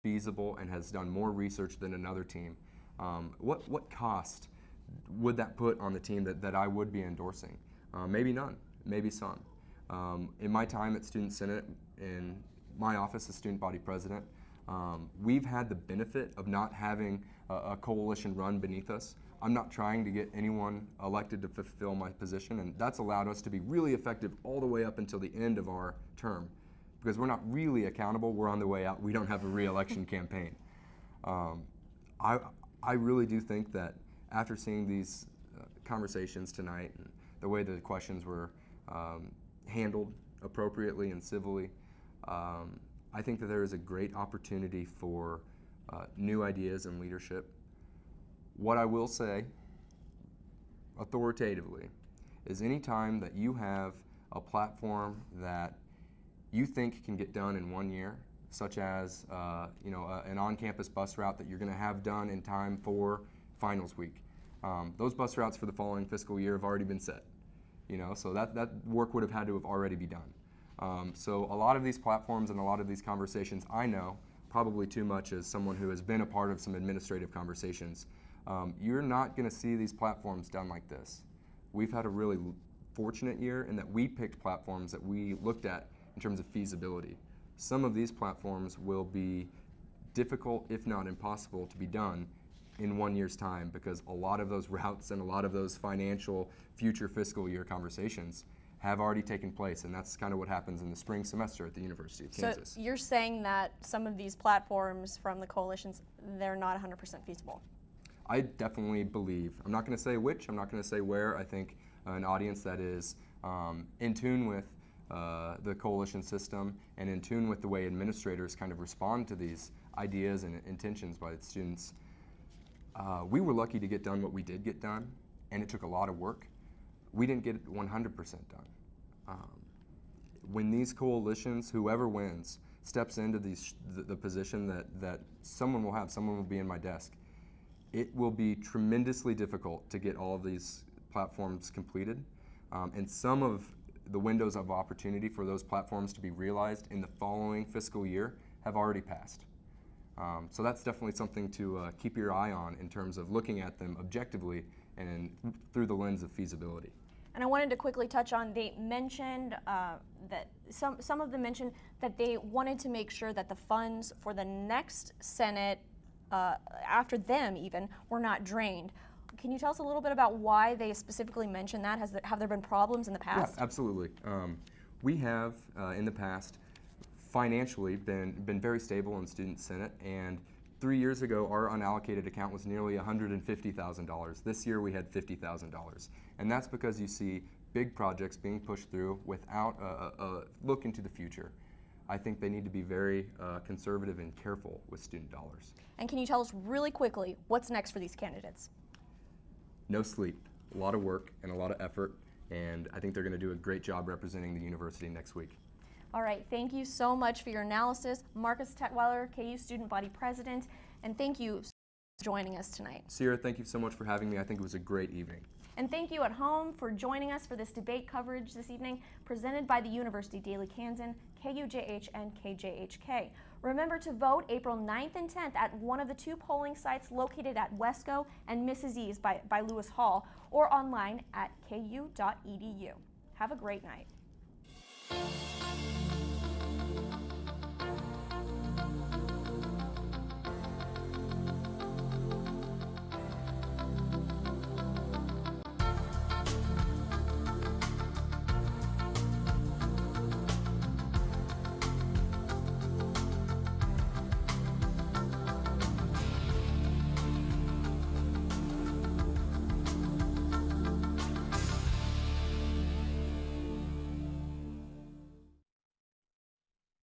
feasible and has done more research than another team, what cost would that put on the team that I would be endorsing? Maybe none, maybe some. In my time at Student Senate, in my office as Student Body President, we've had the benefit of not having a coalition run beneath us. I'm not trying to get anyone elected to fulfill my position, and that's allowed us to be really effective all the way up until the end of our term. Because we're not really accountable, we're on the way out, we don't have a re-election campaign. I really do think that after seeing these conversations tonight and the way the questions were handled appropriately and civilly, I think that there is a great opportunity for new ideas and leadership. What I will say, authoritatively, is any time that you have a platform that you think can get done in 1 year, such as an on-campus bus route that you're going to have done in time for finals week. Those bus routes for the following fiscal year have already been set. So that work would have had to have already be done. So a lot of these platforms and a lot of these conversations, I know, probably too much as someone who has been a part of some administrative conversations, you're not going to see these platforms done like this. We've had a really fortunate year in that we picked platforms that we looked at in terms of feasibility. Some of these platforms will be difficult, if not impossible, to be done in 1 year's time because a lot of those routes and a lot of those financial future fiscal year conversations have already taken place, and that's kind of what happens in the spring semester at the University of Kansas. So you're saying that some of these platforms from the coalitions, they're not 100% feasible? I definitely believe, I'm not going to say which, I'm not going to say where, I think an audience that is in tune with the coalition system and in tune with the way administrators kind of respond to these ideas and intentions by the students. We were lucky to get done what we did get done, and it took a lot of work. We didn't get it 100% done. When these coalitions, whoever wins, steps into the position that someone will be in my desk, it will be tremendously difficult to get all of these platforms completed. And some of the windows of opportunity for those platforms to be realized in the following fiscal year have already passed. So that's definitely something to keep your eye on in terms of looking at them objectively and through the lens of feasibility. And I wanted to quickly touch on, they mentioned that some of them mentioned that they wanted to make sure that the funds for the next Senate, after them even, were not drained. Can you tell us a little bit about why they specifically mentioned that? Have there been problems in the past? Yeah, absolutely. We have, in the past, financially been very stable in Student Senate, and 3 years ago our unallocated account was nearly $150,000. This year we had $50,000. And that's because you see big projects being pushed through without a look into the future. I think they need to be very conservative and careful with student dollars. And can you tell us really quickly what's next for these candidates? No sleep, a lot of work and a lot of effort, and I think they're going to do a great job representing the university next week. All right, thank you so much for your analysis, Marcus Tetweiler, KU Student Body President, and thank you for joining us tonight. Sierra, thank you so much for having me. I think it was a great evening. And thank you at home for joining us for this debate coverage this evening, presented by the University Daily Kansan, KUJH, and KJHK. Remember to vote April 9th and 10th at one of the 2 polling sites located at Wesco and Mrs. E's by Lewis Hall, or online at ku.edu. Have a great night.